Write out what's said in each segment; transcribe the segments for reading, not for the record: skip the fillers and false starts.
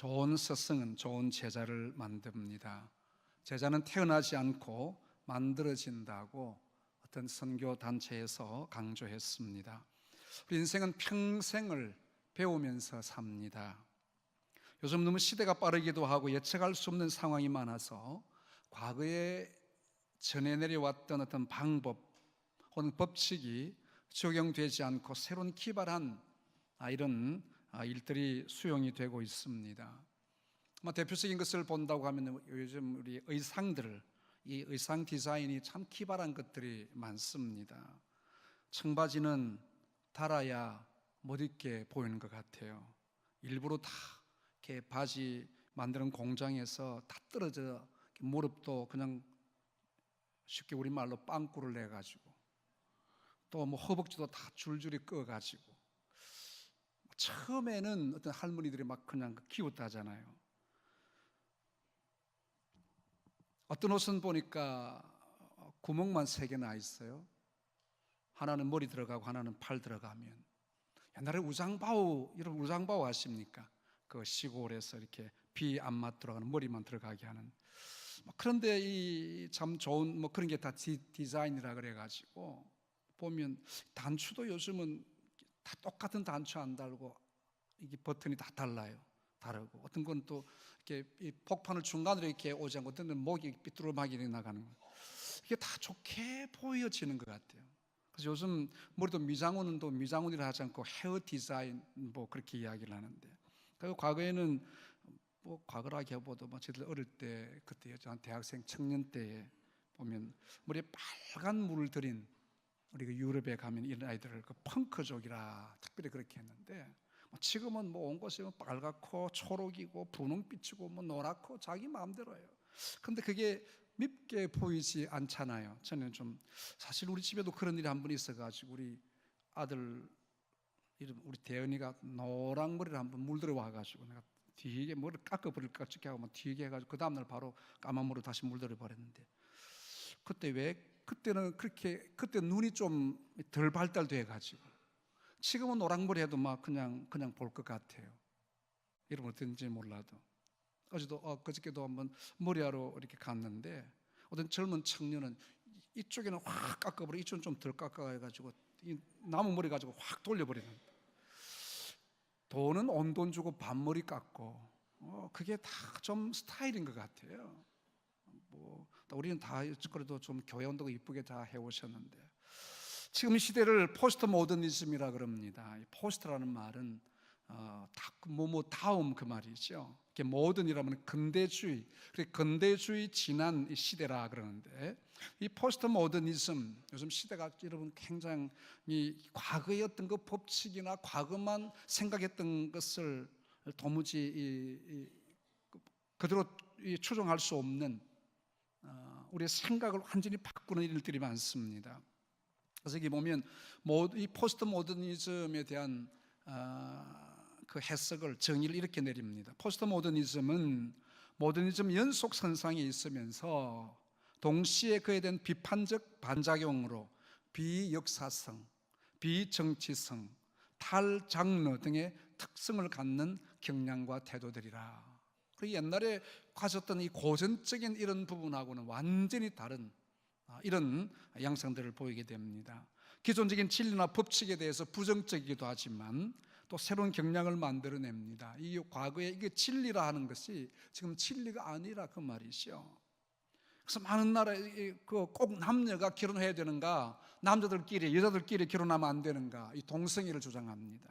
좋은 스승은 좋은 제자를 만듭니다. 제자는 태어나지 않고 만들어진다고 어떤 선교 단체에서 강조했습니다. 우리 인생은 평생을 배우면서 삽니다. 요즘 너무 시대가 빠르기도 하고 예측할 수 없는 상황이 많아서 과거에 전해 내려왔던 어떤 방법 혹은 법칙이 적용되지 않고 새로운 기발한 이런 일들이 수용이 되고 있습니다. 대표적인 것을 본다고 하면 요즘 우리 의상들, 이 의상 디자인이 참 기발한 것들이 많습니다. 청바지는 달아야 못 입게 보이는 것 같아요. 일부러 다 이렇게 바지 만드는 공장에서 다 떨어져 무릎도 그냥 쉽게 우리말로 빵꾸를 내가지고 또 허벅지도 다 줄줄이 꺼가지고 처음에는 어떤 할머니들이 막 그냥 키웠다잖아요. 어떤 옷은 보니까 구멍만 3개 나 있어요. 하나는 머리 들어가고 하나는 팔 들어가면. 옛날에 우장바우, 여러분 우장바우 아십니까? 그 시골에서 이렇게 비 안 맞 들어가는 머리만 들어가게 하는. 그런데 이 참 좋은 그런 게 다 디자인이라 그래가지고 보면 단추도 요즘은 다 똑같은 단추 안 달고 이게 버튼이 다 달라요. 다르고 어떤 건 또 이렇게 이 폭판을 중간으로 이렇게 오지 않고 어떤 건 목이 삐뚤어지게 나가는 거. 이게 다 좋게 보여지는 것 같아요. 그래서 요즘 머리도 미장원은 또 미장원이라 하지 않고 헤어 디자인 그렇게 이야기를 하는데, 그리고 과거에는 과거라기보다 저희들 어릴 때 그때 대학생 청년 때에 보면 머리에 빨간 물을 들인 우리 유럽에 가면 이런 아이들을 펑크족이라 특별히 그렇게 했는데, 지금은 온 곳이 빨갛고 초록이고 분홍빛이고 노랗고 자기 마음대로예요. 근데 그게 밉게 보이지 않잖아요. 저는 좀 사실 우리 집에도 그런 일이 한 번 있어가지고 우리 아들 이름 우리 대은이가 노랑머리를 한번 물들어 와가지고 내가 뒤에 머리를 깎아버릴까 싶게 하고 뒤에 해가지고 그 다음날 바로 까만 머리로 다시 물들어 버렸는데, 그때는 그때 눈이 좀 덜 발달돼 가지고 지금은 노랑머리 해도 그냥 볼 것 같아요. 여러분 어떤지 몰라도. 그저께도 한번 머리하러 이렇게 갔는데 어떤 젊은 청년은 이쪽에는 확 깎아버리고 이쪽은 좀 덜 깎아가지고 이 나무 머리 가지고 확 돌려버리는. 돈은 온 돈 주고 반머리 깎고 그게 다 좀 스타일인 것 같아요. 우리는 다 그래도 좀 교회 운동 이쁘게 다 해오셨는데, 지금 시대를 포스트 모더니즘이라 그럽니다. 포스트라는 말은 다음 그 말이죠. 모던이라면 근대주의, 근대주의 지난 이 시대라 그러는데, 이 포스트 모더니즘 요즘 시대가 여러분 굉장히 과거의 어떤 그 법칙이나 과거만 생각했던 것을 도무지 그대로 추종할 수 없는 우리의 생각을 완전히 바꾸는 일들이 많습니다. 그래서 여기 보면 이 포스트 모더니즘에 대한 그 해석을 정의를 이렇게 내립니다. 포스트 모더니즘은 모더니즘 연속선상에 있으면서 동시에 그에 대한 비판적 반작용으로 비역사성, 비정치성, 탈장르 등의 특성을 갖는 경향과 태도들이라. 그리고 옛날에 가졌던 이 고전적인 이런 부분하고는 완전히 다른 이런 양상들을 보이게 됩니다. 기존적인 진리나 법칙에 대해서 부정적이기도 하지만 또 새로운 경향을 만들어냅니다. 이 과거에 이게 진리라 하는 것이 지금 진리가 아니라 그 말이죠. 그래서 많은 나라에 꼭 남녀가 결혼해야 되는가, 남자들끼리 여자들끼리 결혼하면 안 되는가, 이 동성애를 주장합니다.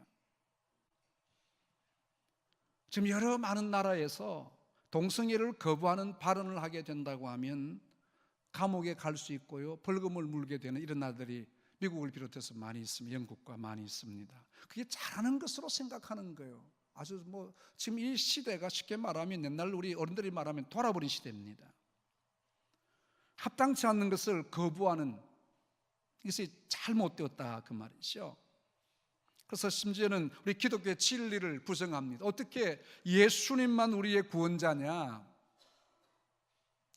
지금 여러 많은 나라에서 동성애를 거부하는 발언을 하게 된다고 하면 감옥에 갈 수 있고요, 벌금을 물게 되는 이런 나라들이 미국을 비롯해서 많이 있습니다. 영국과 많이 있습니다. 그게 잘하는 것으로 생각하는 거예요. 아주 지금 이 시대가 쉽게 말하면 옛날 우리 어른들이 말하면 돌아버린 시대입니다. 합당치 않는 것을 거부하는 이것이 잘못되었다 그 말이죠. 그래서 심지어는 우리 기독교의 진리를 부정합니다. 어떻게 예수님만 우리의 구원자냐?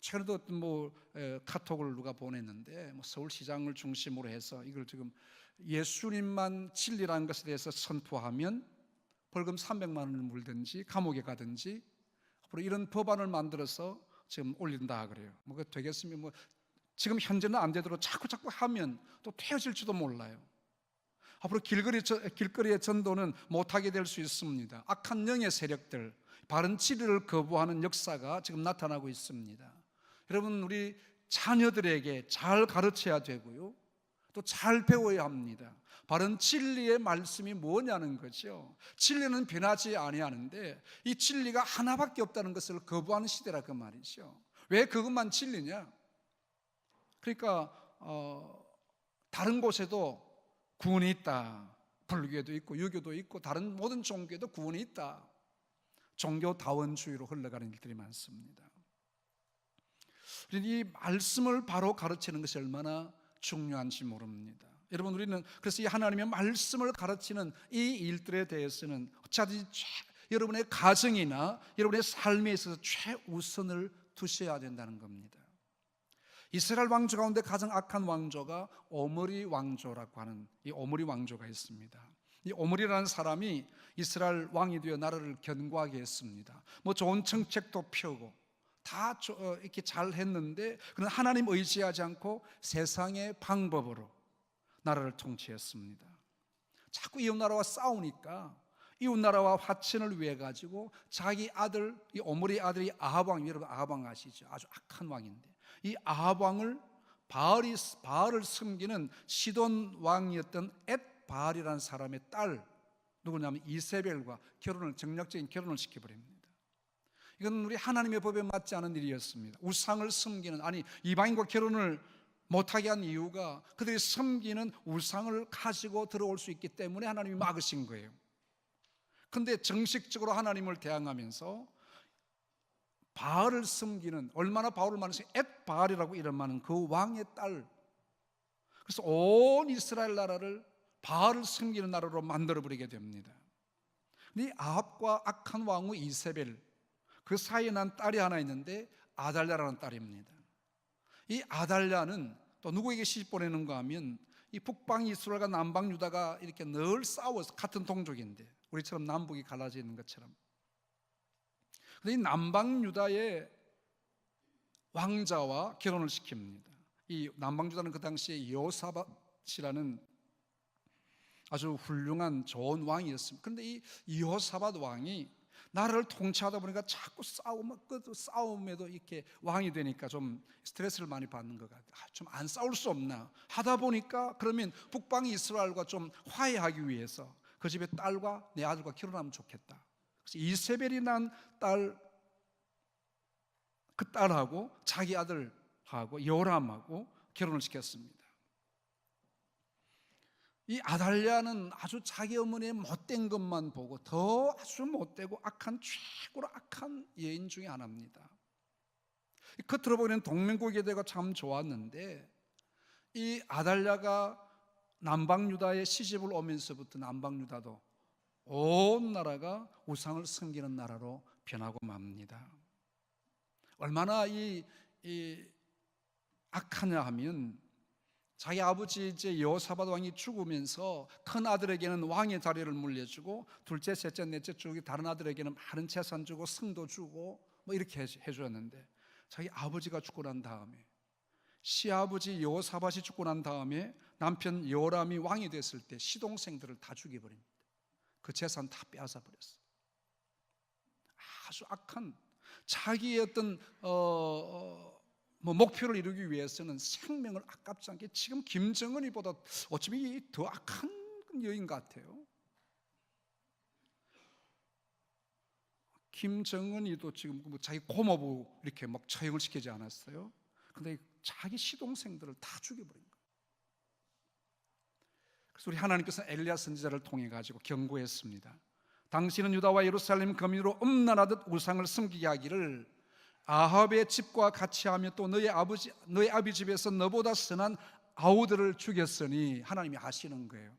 최근에도 카톡을 누가 보냈는데 서울시장을 중심으로 해서 이걸 지금 예수님만 진리라는 것에 대해서 선포하면 벌금 300만 원을 물든지 감옥에 가든지 앞으로 이런 법안을 만들어서 지금 올린다 그래요. 뭐 그 되겠으면 뭐 지금 현재는 안 되도록 자꾸 하면 또 되어질지도 몰라요. 앞으로 길거리의 전도는 못하게 될 수 있습니다. 악한 영의 세력들, 바른 진리를 거부하는 역사가 지금 나타나고 있습니다. 여러분, 우리 자녀들에게 잘 가르쳐야 되고요, 또 잘 배워야 합니다. 바른 진리의 말씀이 뭐냐는 거죠. 진리는 변하지 아니하는데 이 진리가 하나밖에 없다는 것을 거부하는 시대라 그 말이죠. 왜 그것만 진리냐? 그러니까 다른 곳에도 구원이 있다. 불교에도 있고 유교도 있고 다른 모든 종교에도 구원이 있다. 종교다원주의로 흘러가는 일들이 많습니다. 이 말씀을 바로 가르치는 것이 얼마나 중요한지 모릅니다. 여러분, 우리는 그래서 이 하나님의 말씀을 가르치는 이 일들에 대해서는 어차피 여러분의 가정이나 여러분의 삶에 있어서 최우선을 두셔야 된다는 겁니다. 이스라엘 왕조 가운데 가장 악한 왕조가 오므리 왕조라고 하는 이 오므리 왕조가 있습니다. 이 오므리라는 사람이 이스라엘 왕이 되어 나라를 견고하게 했습니다. 뭐 좋은 정책도 펴고 다 이렇게 잘 했는데 그는 하나님 의지하지 않고 세상의 방법으로 나라를 통치했습니다. 자꾸 이웃 나라와 싸우니까 이웃 나라와 화친을 위해 가지고 자기 아들, 이 오므리 아들이 아합 왕, 여러분 아합 왕 아시죠? 아주 악한 왕인데 이 아합 왕을 바알을 섬기는 시돈 왕이었던 엣바알이라는 사람의 딸, 누구냐면 이세벨과 정략적인 결혼을 시켜버립니다. 이건 우리 하나님의 법에 맞지 않은 일이었습니다. 우상을 섬기는, 이방인과 결혼을 못하게 한 이유가 그들이 섬기는 우상을 가지고 들어올 수 있기 때문에 하나님이 막으신 거예요. 그런데 정식적으로 하나님을 대항하면서 바알을 섬기는, 얼마나 바알을 많으신 엣바알이라고 이름하는 그 왕의 딸, 그래서 온 이스라엘 나라를 바알을 섬기는 나라로 만들어버리게 됩니다. 이 아합과 악한 왕후 이세벨, 그 사이에 난 딸이 하나 있는데 아달랴라는 딸입니다. 이 아달랴는 또 누구에게 시집 보내는가 하면 이 북방 이스라엘과 남방 유다가 이렇게 늘 싸워서, 같은 동족인데 우리처럼 남북이 갈라져 있는 것처럼. 그런데 이 남방 유다의 왕자와 결혼을 시킵니다. 이 남방 유다는 그 당시에 여호사밧이라는 아주 훌륭한 좋은 왕이었습니다. 그런데 이 여호사밧 왕이 나라를 통치하다 보니까 자꾸 싸움에도 이렇게 왕이 되니까 좀 스트레스를 많이 받는 것 같아요. 좀 안 싸울 수 없나 하다 보니까, 그러면 북방 이스라엘과 좀 화해하기 위해서 그 집의 딸과 내 아들과 결혼하면 좋겠다. 그래서 이세벨이 난 딸, 그 딸하고 자기 아들하고 요람하고 결혼을 시켰습니다. 이 아달랴는 아주 자기 어머니의 못된 것만 보고 더 아주 못되고 악한, 최고로 악한 여인 중에 하나입니다. 겉으로 보기에는 동맹국이 되고 참 좋았는데 이 아달랴가 남방유다에 시집을 오면서부터 남방유다도 온 나라가 우상을 섬기는 나라로 변하고 맙니다. 얼마나 이 악하냐 하면 자기 아버지 이제 여호사밧 왕이 죽으면서 큰 아들에게는 왕의 자리를 물려주고 둘째, 셋째, 넷째 쭉 다른 아들에게는 많은 재산 주고 승도 주고 뭐 이렇게 해주었는데, 자기 아버지가 죽고 난 다음에, 시아버지 여호사밧이 죽고 난 다음에 남편 요람이 왕이 됐을 때 시동생들을 다 죽여버립니다. 그 재산 다 빼앗아 버렸어요. 아주 악한, 자기의 어떤 목표를 이루기 위해서는 생명을 아깝지 않게, 지금 김정은이보다 어차피 더 악한 여인 같아요. 김정은이도 지금 자기 고모부 이렇게 막 처형을 시키지 않았어요? 근데 자기 시동생들을 다 죽여버린 거예요. 그래서 우리 하나님께서 엘리야 선지자를 통해 가지고 경고했습니다. 당신은 유다와 예루살렘 거민으로 음란하듯 우상을 섬기게 하기를 아합의 집과 같이 하며 또 너희 아비 집에서 너보다 선한 아우들을 죽였으니, 하나님이 하시는 거예요.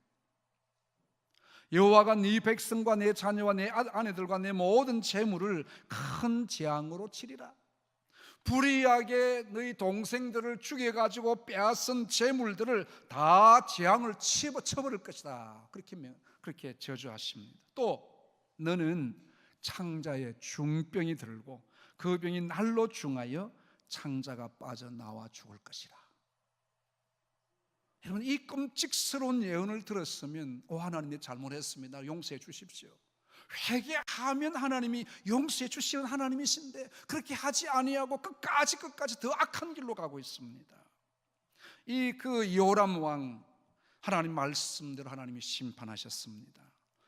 여호와가 네 백성과 내 자녀와 내 아내들과 내 모든 재물을 큰 재앙으로 치리라. 불의하게 너희 동생들을 죽여가지고 빼앗은 재물들을 다 재앙을 쳐버릴 것이다. 그렇게 저주하십니다. 또 너는 창자에 중병이 들고 그 병이 날로 중하여 창자가 빠져나와 죽을 것이라. 여러분, 이 끔찍스러운 예언을 들었으면 하나님이 잘못했습니다, 용서해 주십시오. 회개하면 하나님이 용서해 주시는 하나님이신데 그렇게 하지 아니하고 끝까지 더 악한 길로 가고 있습니다. 요람 왕, 하나님 말씀대로 하나님이 심판하셨습니다.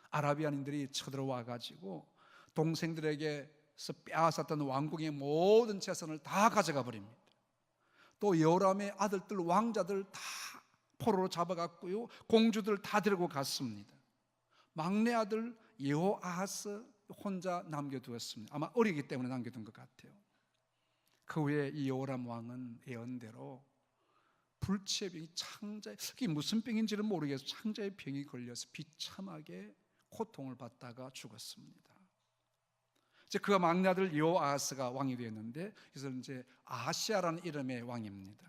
아라비아인들이 쳐들어와 가지고 동생들에게서 빼앗았던 왕궁의 모든 재산을 다 가져가 버립니다. 또 요람의 아들들, 왕자들 다 포로로 잡아갔고요, 공주들 다 데리고 갔습니다. 막내 아들 여호아하스 혼자 남겨두었습니다. 아마 어리기 때문에 남겨둔 것 같아요. 그 후에 이 요람 왕은 예언대로 불치의 병이 창자에, 그게 무슨 병인지는 모르겠어요. 창자의 병이 걸려서 비참하게 고통을 받다가 죽었습니다. 이제 그 막내 아들 여호아하스가 왕이 되었는데, 그래서 이제 아하시아라는 이름의 왕입니다.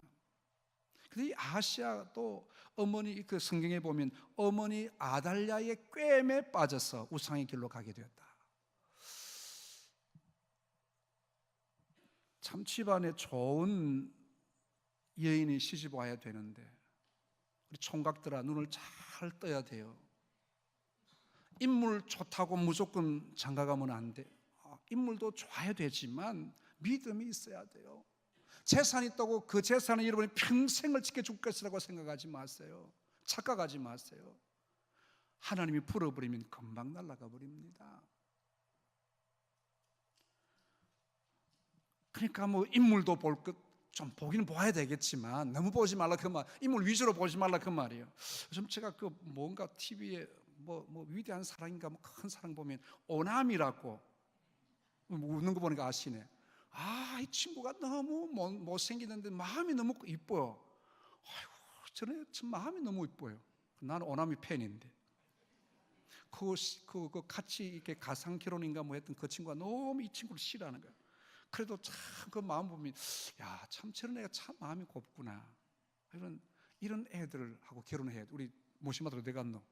근데 이 아하시아도 어머니, 그 성경에 보면 어머니 아달랴의 꾀에 빠져서 우상의 길로 가게 되었다. 참 집안에 좋은 여인이 시집 와야 되는데 우리 총각들아, 눈을 잘 떠야 돼요. 인물 좋다고 무조건 장가가면 안 돼. 인물도 좋아야 되지만 믿음이 있어야 돼요. 재산이 있다고 그 재산을 여러분이 평생을 지켜줄 것이라고 생각하지 마세요. 착각하지 마세요. 하나님이 풀어버리면 금방 날아가 버립니다. 그러니까 뭐 인물도 볼 것 좀 보기는 봐야 되겠지만 너무 보지 말라 그 말, 인물 위주로 보지 말라 그 말이에요. 요즘 제가 그 뭔가 TV에 뭐 위대한 사랑인가 뭐 큰 사랑 보면 오남이라고, 웃는 거 보니까 아시네. 이 친구가 너무 못생기는데 마음이 너무 이뻐요. 아이고, 저는 참 마음이 너무 이뻐요. 나는 오남이 팬인데. 그 같이 이렇게 가상 결혼인가 뭐 했던 그 친구가 너무 이 친구를 싫어하는 거예요. 그래도 참 그 마음 보면, 야, 참 저런 애가 참 마음이 곱구나. 이런 애들하고 결혼해야 돼. 우리 모시마들 어디 갔노?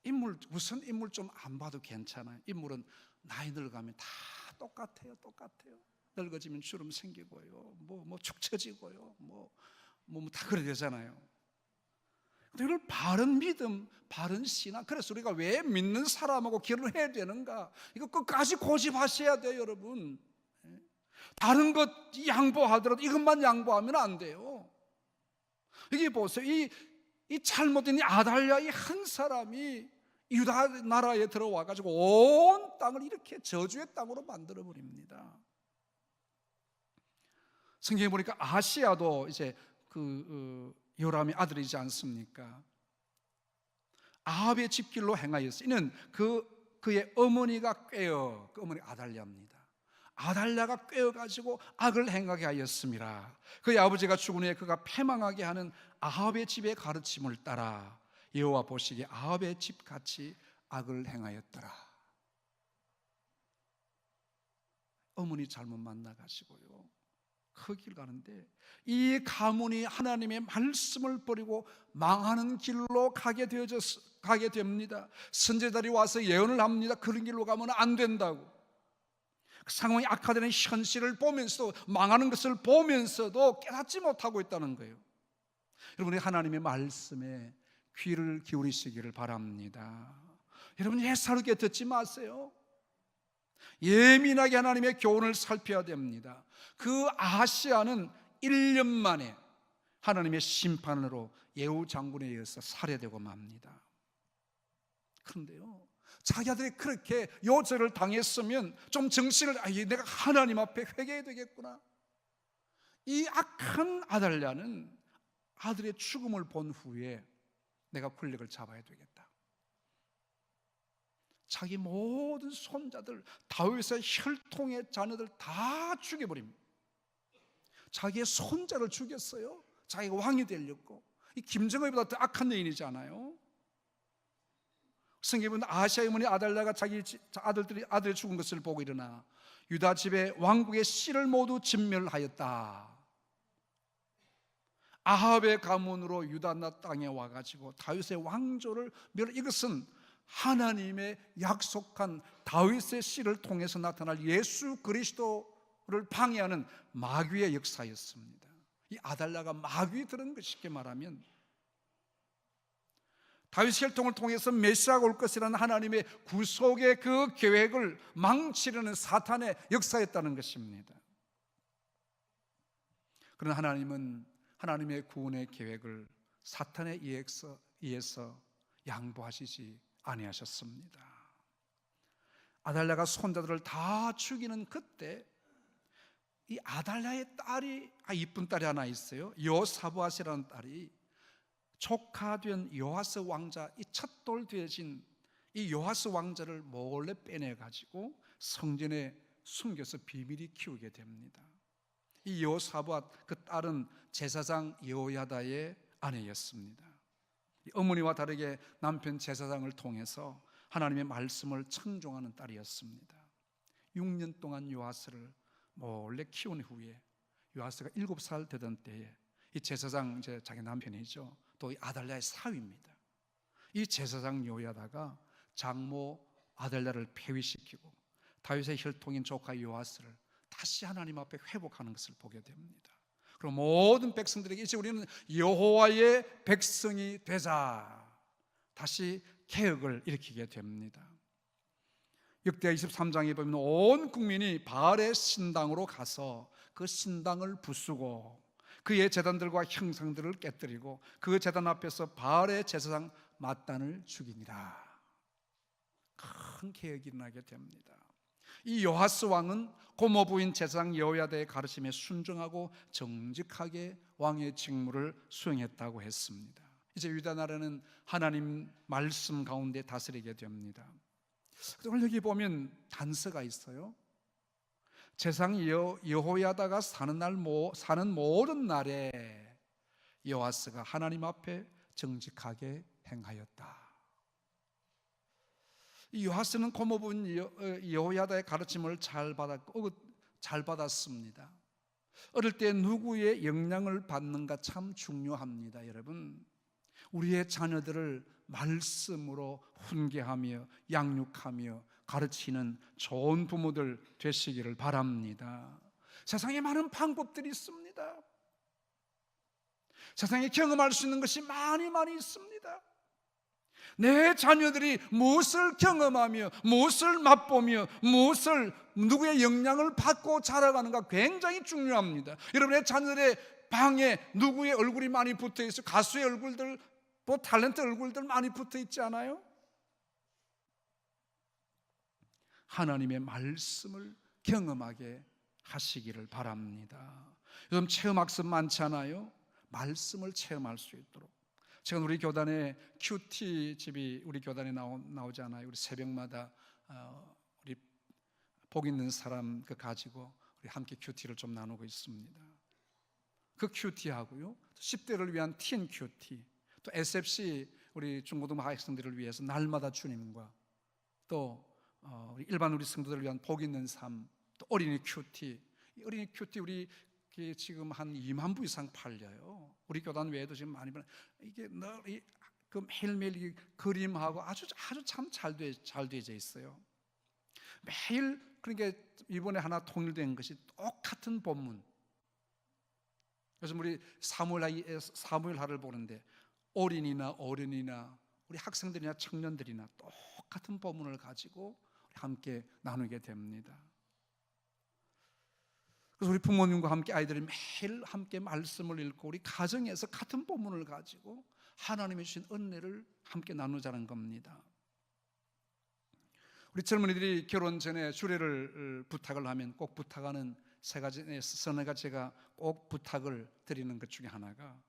인물, 우선 인물 좀 안 봐도 괜찮아요. 인물은 나이 늙어가면 다 똑같아요. 늙어지면 주름 생기고요, 뭐 축 처지고요, 다 그래 되잖아요. 근데 이걸 바른 믿음, 바른 신앙, 그래서 우리가 왜 믿는 사람하고 결혼해야 되는가, 이거 끝까지 고집하셔야 돼요, 여러분. 다른 것 양보하더라도 이것만 양보하면 안 돼요. 여기 보세요. 이 잘못된 이 아달랴, 이 한 사람이 유다 나라에 들어와 가지고 온 땅을 이렇게 저주의 땅으로 만들어 버립니다. 성경에 보니까 아시아도 이제 요람의 아들이지 않습니까? 아합의 집길로 행하였어요. 이는 그의 어머니가 그 어머니 아달랴입니다. 아달랴가 꾀어가지고 악을 행하게 하였습니다. 그의 아버지가 죽은 후에 그가 패망하게 하는 아합의 집의 가르침을 따라 여호와 보시기에 아합의 집같이 악을 행하였더라. 어머니 잘못 만나가지고요, 그 길 가는데 이 가문이 하나님의 말씀을 버리고 망하는 길로 가게 됩니다. 선지자들이 와서 예언을 합니다. 그런 길로 가면 안 된다고. 상황이 악화되는 현실을 보면서도, 망하는 것을 보면서도 깨닫지 못하고 있다는 거예요. 여러분이 하나님의 말씀에 귀를 기울이시기를 바랍니다. 여러분, 예사롭게 듣지 마세요. 예민하게 하나님의 교훈을 살펴야 됩니다. 그 아하시아는 1년 만에 하나님의 심판으로 예후 장군에 의해서 살해되고 맙니다. 그런데요, 자기 아들이 그렇게 요절을 당했으면 좀 정신을, 내가 하나님 앞에 회개해야 되겠구나. 이 악한 아달랴는 아들의 죽음을 본 후에 내가 권력을 잡아야 되겠다. 자기 모든 손자들, 다윗의 혈통의 자녀들 다 죽여버립니다. 자기의 손자를 죽였어요. 자기가 왕이 되려고. 이 김정은보다 더 악한 여인이지 않아요? 성경에 보면 아하시아의 어머니 아달랴가 자기 아들이 죽은 것을 보고 일어나 유다 집의 왕국의 씨를 모두 진멸하였다. 아합의 가문으로 유다 땅에 와가지고 다윗의 왕조를 이것은 하나님의 약속한 다윗의 씨를 통해서 나타날 예수 그리스도를 방해하는 마귀의 역사였습니다. 이 아달랴가 마귀 들은 것, 쉽게 말하면 다윗의 혈통을 통해서 메시아가 올 것이라는 하나님의 구속의 그 계획을 망치려는 사탄의 역사였다는 것입니다. 그러나 하나님은 하나님의 구원의 계획을 사탄에 의해서 양보하시지 아니하셨습니다. 아달랴가 손자들을 다 죽이는 그때 이 아달랴의 딸이 이쁜 딸이 하나 있어요. 여호사밧이라는 딸이 조카된 요아스 왕자, 이 첫돌 되신 이 요아스 왕자를 몰래 빼내 가지고 성전에 숨겨서 비밀히 키우게 됩니다. 이 여호사밧 그 딸은 제사장 여호야다의 아내였습니다. 어머니와 다르게 남편 제사장을 통해서 하나님의 말씀을 청종하는 딸이었습니다. 6년 동안 요아스를 몰래 키운 후에 요아스가 7살 되던 때에 이 제사장, 이제 자기 남편이죠, 또 이 아달랴의 사위입니다. 이 제사장 여호야다가 장모 아달랴를 폐위시키고 다윗의 혈통인 조카 요아스를 다시 하나님 앞에 회복하는 것을 보게 됩니다. 그리고 모든 백성들에게 이제 우리는 여호와의 백성이 되자, 다시 개혁을 일으키게 됩니다. 역대하 23장에 보면 온 국민이 바알의 신당으로 가서 그 신당을 부수고 그의 제단들과 형상들을 깨뜨리고 그 제단 앞에서 바알의 제사장 맏단을 죽이니라. 큰 개혁이 일어나게 됩니다. 이 요아스 왕은 고모 부인 제사장 여호야다의 가르침에 순종하고 정직하게 왕의 직무를 수행했다고 했습니다. 이제 유다 나라는 하나님 말씀 가운데 다스리게 됩니다. 오늘 여기 보면 단서가 있어요. 제사장 여호야다가 사는 모든 날에 요아스가 하나님 앞에 정직하게 행하였다. 이 요아스는 고모부인 여호야다의 가르침을 잘 받았습니다. 어릴 때 누구의 영향을 받는가 참 중요합니다. 여러분, 우리의 자녀들을 말씀으로 훈계하며 양육하며 가르치는 좋은 부모들 되시기를 바랍니다. 세상에 많은 방법들이 있습니다. 세상에 경험할 수 있는 것이 많이 있습니다. 내 자녀들이 무엇을 경험하며 무엇을 맛보며 무엇을 누구의 영향을 받고 자라가는가 굉장히 중요합니다. 여러분의 자녀들의 방에 누구의 얼굴이 많이 붙어 있어요? 가수의 얼굴들, 뭐 탤런트 얼굴들 많이 붙어 있지 않아요? 하나님의 말씀을 경험하게 하시기를 바랍니다. 요즘 체험학습 많잖아요. 말씀을 체험할 수 있도록. 지금 우리 교단에 큐티 집이 우리 교단에 나오잖아요. 우리 새벽마다 우리 복 있는 사람 가지고 우리 함께 큐티를 좀 나누고 있습니다. 그 큐티하고요, 10대를 위한 틴 큐티, 또 SFC 우리 중고등부 학생들을 위해서 날마다 주님과 또 우리 일반 우리 성도들을 위한 복 있는 삶, 또 어린이 큐티. 이 어린이 큐티 우리 지금 한 2만 부 이상 팔려요. 우리 교단 외에도 지금 많이 팔려. 이게 그 매일매일 그림하고 아주 참 잘 되어져 있어요. 매일. 그러니까 이번에 하나 통일된 것이 똑같은 본문. 요즘 우리 사무엘하를 보는데 어린이나 어른이나 우리 학생들이나 청년들이나 똑같은 본문을 가지고 함께 나누게 됩니다. 그래서 우리 부모님과 함께 아이들이 매일 함께 말씀을 읽고 우리 가정에서 같은 본문을 가지고 하나님이 주신 은혜를 함께 나누자는 겁니다. 우리 젊은이들이 결혼 전에 주례를 부탁을 하면 꼭 부탁하는 서너 가지가 꼭 부탁을 드리는 것 중에 하나가,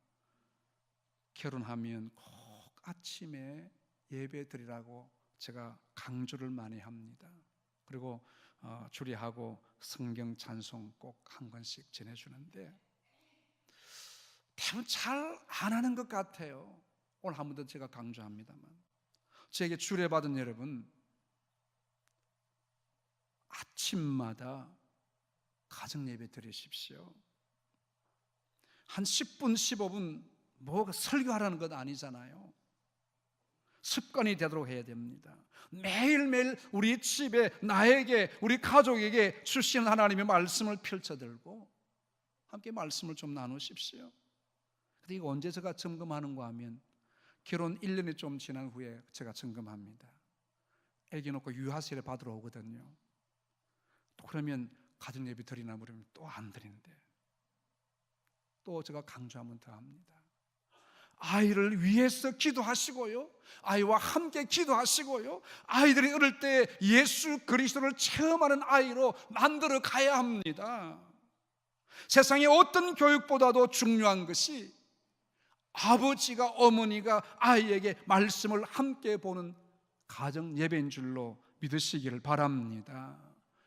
결혼하면 꼭 아침에 예배 드리라고 제가 강조를 많이 합니다. 그리고 주례하고 성경 찬송 꼭 한 권씩 전해주는데 대부분 잘 안 하는 것 같아요. 오늘 한 번 더 제가 강조합니다만, 저에게 주례받은 여러분, 아침마다 가정 예배 드리십시오. 한 10분 15분 뭐 설교하라는 것 아니잖아요. 습관이 되도록 해야 됩니다. 매일매일 우리 집에 나에게, 우리 가족에게 주신 하나님의 말씀을 펼쳐들고 함께 말씀을 좀 나누십시오. 근데 이거 언제 제가 점검하는가 하면 결혼 1년이 좀 지난 후에 제가 점검합니다. 애기 놓고 유아세례 받으러 오거든요. 또 그러면 가정예배 드리나 그러면 또 안 드리는데, 또 제가 강조 한번 더 합니다. 아이를 위해서 기도하시고요, 아이와 함께 기도하시고요, 아이들이 어릴 때 예수 그리스도를 체험하는 아이로 만들어 가야 합니다. 세상의 어떤 교육보다도 중요한 것이 아버지가, 어머니가 아이에게 말씀을 함께 보는 가정 예배인 줄로 믿으시기를 바랍니다.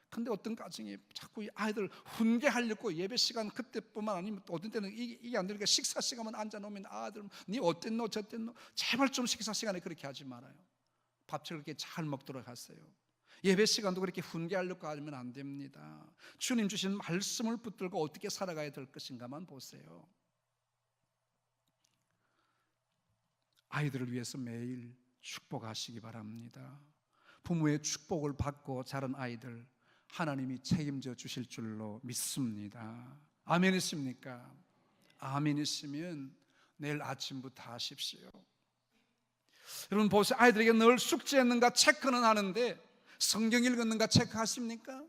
근데 어떤 가정이 자꾸 이 아이들 훈계하려고 예배 시간 그때뿐만 아니면 또 어떤 때는 이게 안 되니까 식사 시간만 앉아놓으면 아들 니 어땠노 저땠노, 제발 좀 식사 시간에 그렇게 하지 말아요. 밥을 그렇게 잘 먹도록 하세요. 예배 시간도 그렇게 훈계하려고 하면 안 됩니다. 주님 주신 말씀을 붙들고 어떻게 살아가야 될 것인가만 보세요. 아이들을 위해서 매일 축복하시기 바랍니다. 부모의 축복을 받고 자란 아이들 하나님이 책임져 주실 줄로 믿습니다. 아멘이십니까? 아멘이시면 내일 아침부터 하십시오. 여러분 보세요. 아이들에게 늘 숙제했는가 체크는 하는데 성경 읽었는가 체크하십니까?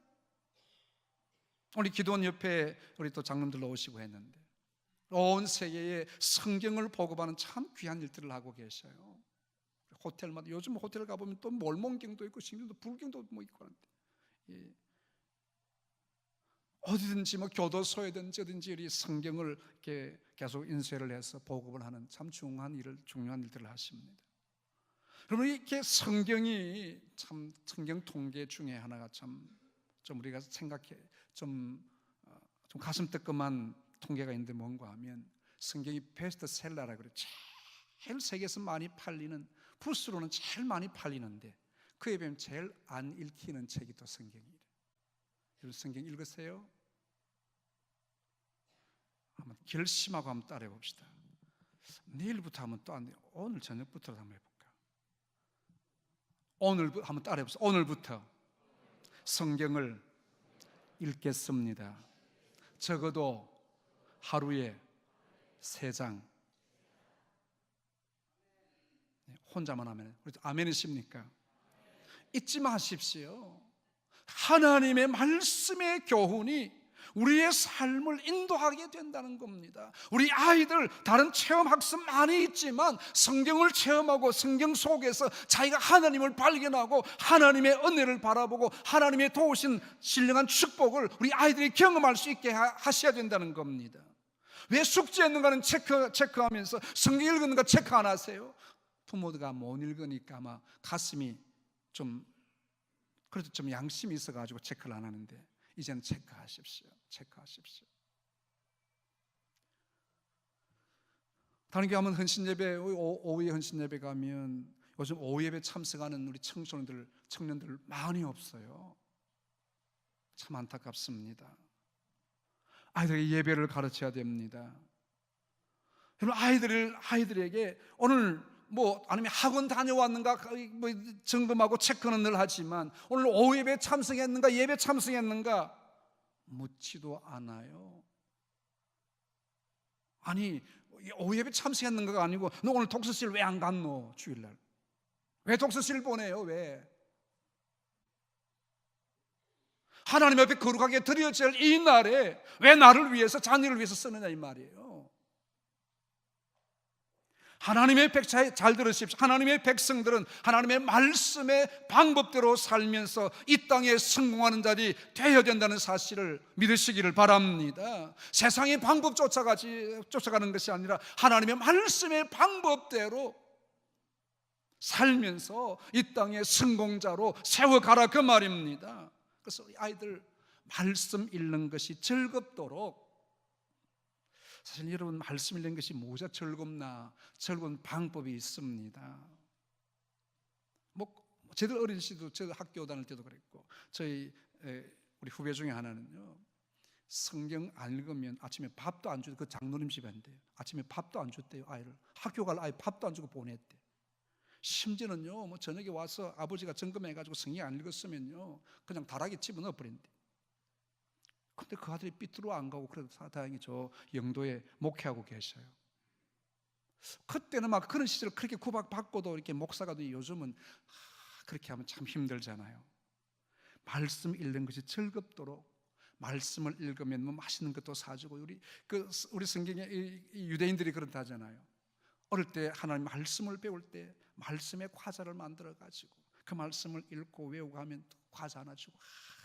우리 기도원 옆에 우리 또 장로님들 오시고 했는데 온 세계에 성경을 보급하는 참 귀한 일들을 하고 계셔요. 호텔마다 요즘 호텔 가보면 또 몰몬경도 있고 신경도 불경도 뭐 있고 하는데, 예. 어디든지 뭐 교도소에든지 어딘지 우리 성경을 이렇게 계속 인쇄를 해서 보급을 하는 참 중요한 일들을 하십니다. 여러분 이렇게 성경이 참 성경 통계 중에 하나가 좀 우리가 생각해 좀 가슴 뜨끔한 통계가 있는데 뭔가 하면 성경이 베스트셀러라 그래. 제일 세계에서 많이 팔리는, 부스로는 제일 많이 팔리는데 그에 비하면 제일 안 읽히는 책이 또 성경이에요. 여러분 성경 읽으세요? 한번 결심하고 한번 따라해 봅시다. 내일부터 하면 또 안 돼요. 오늘 저녁부터 한번 해볼까? 오늘 한번 따라해 봅시다. 오늘부터 성경을 읽겠습니다. 적어도 하루에 3장. 혼자만 하면 아멘이십니까? 잊지 마십시오. 하나님의 말씀의 교훈이 우리의 삶을 인도하게 된다는 겁니다. 우리 아이들 다른 체험 학습 많이 있지만 성경을 체험하고 성경 속에서 자기가 하나님을 발견하고 하나님의 은혜를 바라보고 하나님의 도우신 신령한 축복을 우리 아이들이 경험할 수 있게 하셔야 된다는 겁니다. 왜 숙제했는가는 체크하면서 성경 읽었는가 체크 안 하세요? 부모가 못 읽으니까 아마 가슴이 그래도 좀 양심이 있어가지고 체크를 안 하는데 이제는 체크하십시오. 다른 교회 하면 헌신예배, 오후에 헌신예배 가면 요즘 오후예배 참석하는 우리 청년들 많이 없어요. 참 안타깝습니다. 아이들에게 예배를 가르쳐야 됩니다. 여러분 아이들에게 오늘 아니면 학원 다녀왔는가 점검하고 체크는 늘 하지만 오늘 오후 예배 참석했는가 예배 참석했는가 묻지도 않아요. 아니 오후 예배 참석했는가가 아니고 너 오늘 독서실 왜 안 갔노? 주일날 왜 독서실 보내요? 왜? 하나님 앞에 거룩하게 드려질 이 날에 왜 나를 위해서 자녀를 위해서 쓰느냐 이 말이에요. 하나님의 잘 들으십시오. 하나님의 백성들은 하나님의 말씀의 방법대로 살면서 이 땅에 성공하는 자들이 되어야 된다는 사실을 믿으시기를 바랍니다. 세상의 방법 쫓아가는 것이 아니라 하나님의 말씀의 방법대로 살면서 이 땅의 성공자로 세워가라 그 말입니다. 그래서 아이들 말씀 읽는 것이 즐겁도록, 사실 여러분 말씀 읽는 것이 뭐가 즐거운 방법이 있습니다. 저들 어린 시도 저 학교 다닐 때도 그랬고 우리 후배 중에 하나는요 성경 안 읽으면 아침에 밥도 안 주고, 그 장로님 집인데 아침에 밥도 안 줬대요. 아이를 학교 갈 아이 밥도 안 주고 보냈대. 심지어는요, 뭐 저녁에 와서 아버지가 점검해가지고 성경 안 읽었으면요, 그냥 다락에 집어넣어 버린대. 근데 그 아들이 삐뚤어 안 가고 그래도 다행히 저 영도에 목회하고 계셔요. 그때는 막 그런 시절 그렇게 구박받고도 이렇게 목사가 돼. 요즘은 그렇게 하면 참 힘들잖아요. 말씀 읽는 것이 즐겁도록, 말씀을 읽으면 뭐 맛있는 것도 사주고, 우리 성경에 이 유대인들이 그렇다 하잖아요. 어릴 때 하나님 말씀을 배울 때 말씀의 과자를 만들어 가지고 그 말씀을 읽고 외우고 하면 과자 하나 주고,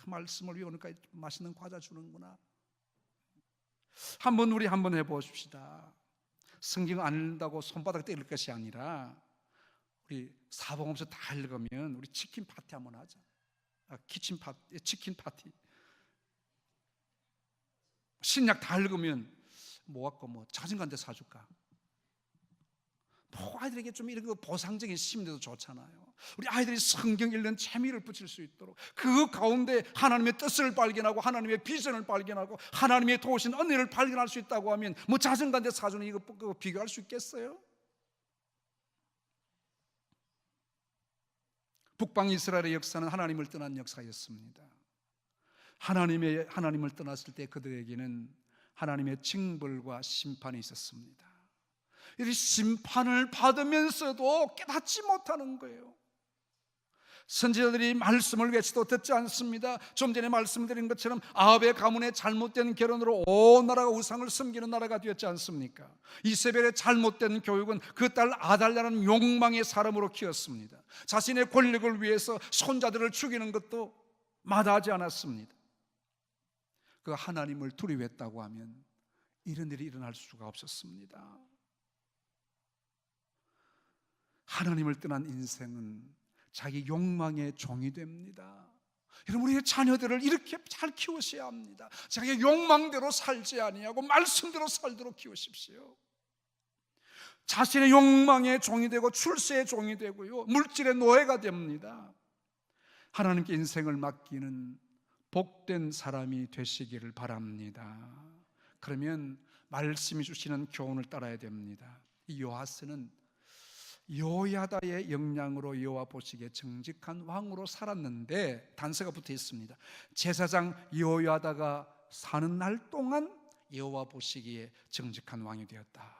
말씀을 외우니까 맛있는 과자 주는구나. 우리 한번 해보십시다. 성경 안 읽는다고 손바닥 때릴 것이 아니라 우리 사복음서 다 읽으면 우리 치킨 파티 한번 하자. 치킨 파티. 신약 다 읽으면 뭐 갖고 뭐 자전거 한 대 사줄까? 뭐 아이들에게 좀 이런 거 보상적인 심리도 좋잖아요. 우리 아이들이 성경 읽는 재미를 붙일 수 있도록, 그 가운데 하나님의 뜻을 발견하고 하나님의 비전을 발견하고 하나님의 도우신 은혜를 발견할 수 있다고 하면 뭐 자전거 한 대 사주는 이거 비교할 수 있겠어요? 북방 이스라엘의 역사는 하나님을 떠난 역사였습니다. 하나님을 떠났을 때 그들에게는 하나님의 징벌과 심판이 있었습니다. 이 심판을 받으면서도 깨닫지 못하는 거예요. 선지자들이 말씀을 외치도 듣지 않습니다. 좀 전에 말씀드린 것처럼 아합의 가문의 잘못된 결혼으로 온 나라가 우상을 섬기는 나라가 되었지 않습니까? 이세벨의 잘못된 교육은 그 딸 아달랴라는 욕망의 사람으로 키웠습니다. 자신의 권력을 위해서 손자들을 죽이는 것도 마다하지 않았습니다. 그 하나님을 두려워했다고 하면 이런 일이 일어날 수가 없었습니다. 하나님을 떠난 인생은 자기 욕망의 종이 됩니다. 여러분, 우리의 자녀들을 이렇게 잘 키우셔야 합니다. 자기 욕망대로 살지 아니하고 말씀대로 살도록 키우십시오. 자신의 욕망의 종이 되고 출세의 종이 되고요, 물질의 노예가 됩니다. 하나님께 인생을 맡기는 복된 사람이 되시기를 바랍니다. 그러면 말씀이 주시는 교훈을 따라야 됩니다. 이 요아스는 여호야다의 영향으로 여호와 보시기에 정직한 왕으로 살았는데 단서가 붙어 있습니다. 제사장 여호야다가 사는 날 동안 여호와 보시기에 정직한 왕이 되었다.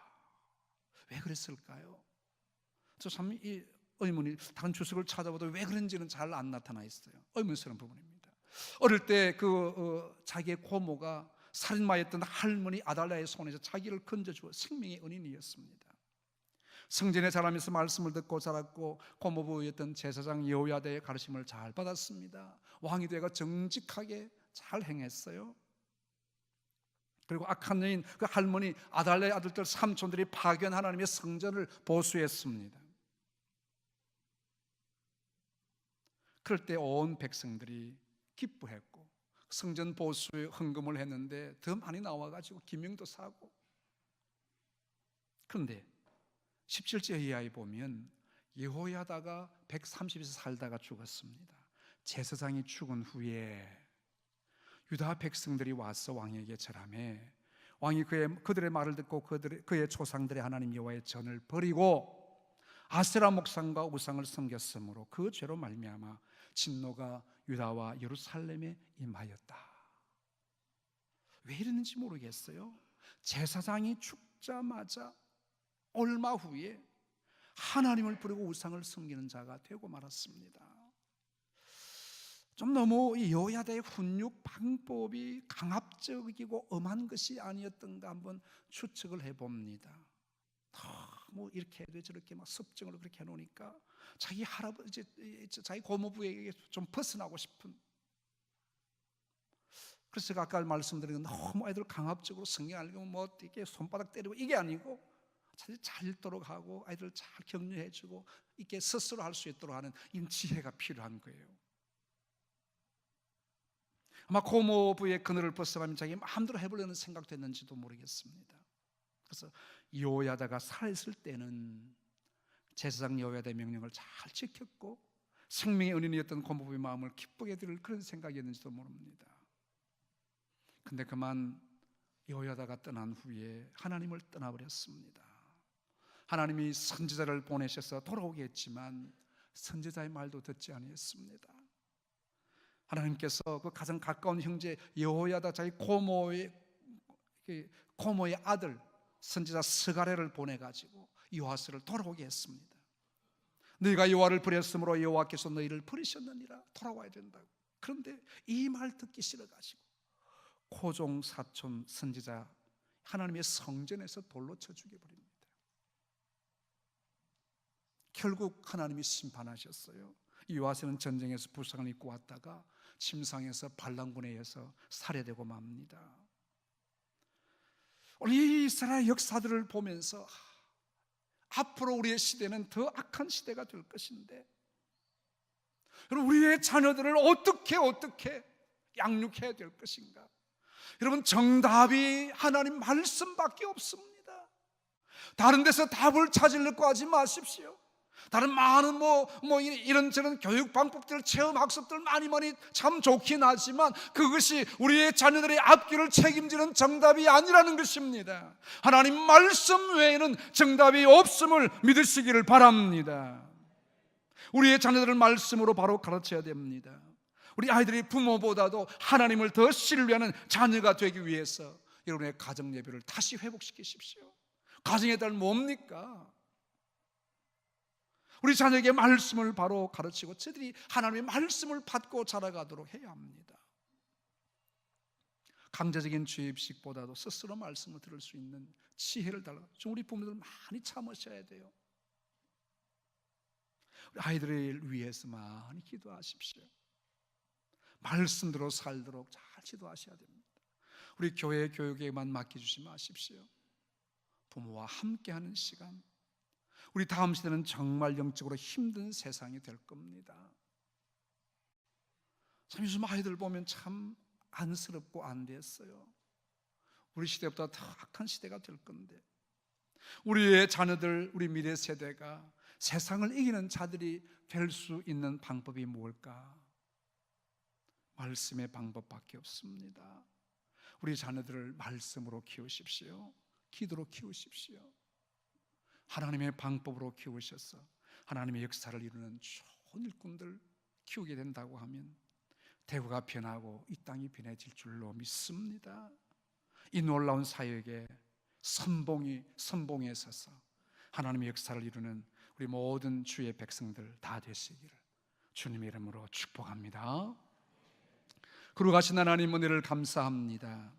왜 그랬을까요? 저 참 이 의문이, 다른 주석을 찾아봐도 왜 그런지는 잘 안 나타나 있어요. 의문스러운 부분입니다. 어릴 때 자기의 고모가 살인마였던 할머니 아달랴의 손에서 자기를 건져주어 생명의 은인이었습니다. 성전에 자라면서 말씀을 듣고 자랐고 고모부였던 제사장 여호야다의 가르침을 잘 받았습니다. 왕이 되어 정직하게 잘 행했어요. 그리고 악한 여인 그 할머니 아달랴의 아들들 삼촌들이 파견 하나님의 성전을 보수했습니다. 그럴 때 온 백성들이 기뻐했고 성전 보수에 헌금을 했는데 더 많이 나와가지고 기명도 사고. 그런데 17절 이하에 보면 여호야다가 130에서 살다가 죽었습니다. 제사장이 죽은 후에 유다 백성들이 와서 왕에게 절하매 왕이 그들의 말을 듣고 그의 조상들의 하나님 여호와의 전을 버리고 아세라 목상과 우상을 섬겼으므로 그 죄로 말미암아 진노가 유다와 예루살렘에 임하였다. 왜 이랬는지 모르겠어요. 제사장이 죽자마자 얼마 후에 하나님을 버리고 우상을 섬기는 자가 되고 말았습니다. 좀 너무 이 여호야다의 훈육 방법이 강압적이고 엄한 것이 아니었던가 한번 추측을 해봅니다. 너무 이렇게 해도 저렇게 막 습정으로 그렇게 해놓으니까 자기 할아버지, 자기 고모부에게 좀 벗어나고 싶은. 그래서 제가 아까 말씀드린 너무 아이들 강압적으로 성경 안 읽으면 뭐 이렇게 손바닥 때리고 이게 아니고 잘 읽도록 하고 아이들 잘 격려해주고 이렇게 스스로 할 수 있도록 하는 이 지혜가 필요한 거예요. 아마 고모부의 그늘을 벗어나면 자기 마음대로 해보려는 생각도 했는지도 모르겠습니다. 그래서 여호야다가 살아있을 때는 제사장 여호야다의 명령을 잘 지켰고 생명의 은인이었던 고모부의 마음을 기쁘게 드릴 그런 생각이었는지도 모릅니다. 근데 그만 여호야다가 떠난 후에 하나님을 떠나버렸습니다. 하나님이 선지자를 보내셔서 돌아오게 했지만 선지자의 말도 듣지 아니했습니다. 하나님께서 그 가장 가까운 형제 여호야다 자기 고모의 아들 선지자 스가랴를 보내가지고 요아스를 돌아오게 했습니다. 너희가 여호와를 버렸으므로 여호와께서 너희를 버리셨느니라, 돌아와야 된다고. 그런데 이 말 듣기 싫어가지고 고종 사촌 선지자 하나님의 성전에서 돌로 쳐 죽여버립니다. 결국 하나님이 심판하셨어요. 요아스는 전쟁에서 부상을 입고 왔다가 침상에서 반란군에 의해서 살해되고 맙니다. 우리 이스라엘 역사들을 보면서 앞으로 우리의 시대는 더 악한 시대가 될 것인데, 여러분, 우리의 자녀들을 어떻게 양육해야 될 것인가? 여러분, 정답이 하나님 말씀밖에 없습니다. 다른 데서 답을 찾으려고 하지 마십시오. 다른 많은 이런저런 교육 방법들, 체험 학습들 많이 참 좋긴 하지만 그것이 우리의 자녀들의 앞길을 책임지는 정답이 아니라는 것입니다. 하나님 말씀 외에는 정답이 없음을 믿으시기를 바랍니다. 우리의 자녀들을 말씀으로 바로 가르쳐야 됩니다. 우리 아이들이 부모보다도 하나님을 더 신뢰하는 자녀가 되기 위해서 여러분의 가정 예배를 다시 회복시키십시오. 가정의 달 뭡니까? 우리 자녀에게 말씀을 바로 가르치고 저들이 하나님의 말씀을 받고 자라가도록 해야 합니다. 강제적인 주입식보다도 스스로 말씀을 들을 수 있는 지혜를 달라. 우리 부모들 많이 참으셔야 돼요. 우리 아이들을 위해서 많이 기도하십시오. 말씀대로 살도록 잘 지도하셔야 됩니다. 우리 교회 교육에만 맡기주지 마십시오. 부모와 함께하는 시간, 우리 다음 시대는 정말 영적으로 힘든 세상이 될 겁니다. 참 요즘 아이들 보면 참 안쓰럽고 안됐어요. 우리 시대보다 더 악한 시대가 될 건데, 우리의 자녀들, 우리 미래 세대가 세상을 이기는 자들이 될 수 있는 방법이 뭘까? 말씀의 방법밖에 없습니다. 우리 자녀들을 말씀으로 키우십시오. 기도로 키우십시오. 하나님의 방법으로 키우셔서 하나님의 역사를 이루는 좋은 일꾼들 키우게 된다고 하면 대구가 변하고 이 땅이 변해질 줄로 믿습니다. 이 놀라운 사역에 선봉에 서서 하나님의 역사를 이루는 우리 모든 주의 백성들 다 되시기를 주님의 이름으로 축복합니다. 거룩하신 하나님, 은혜를 감사합니다.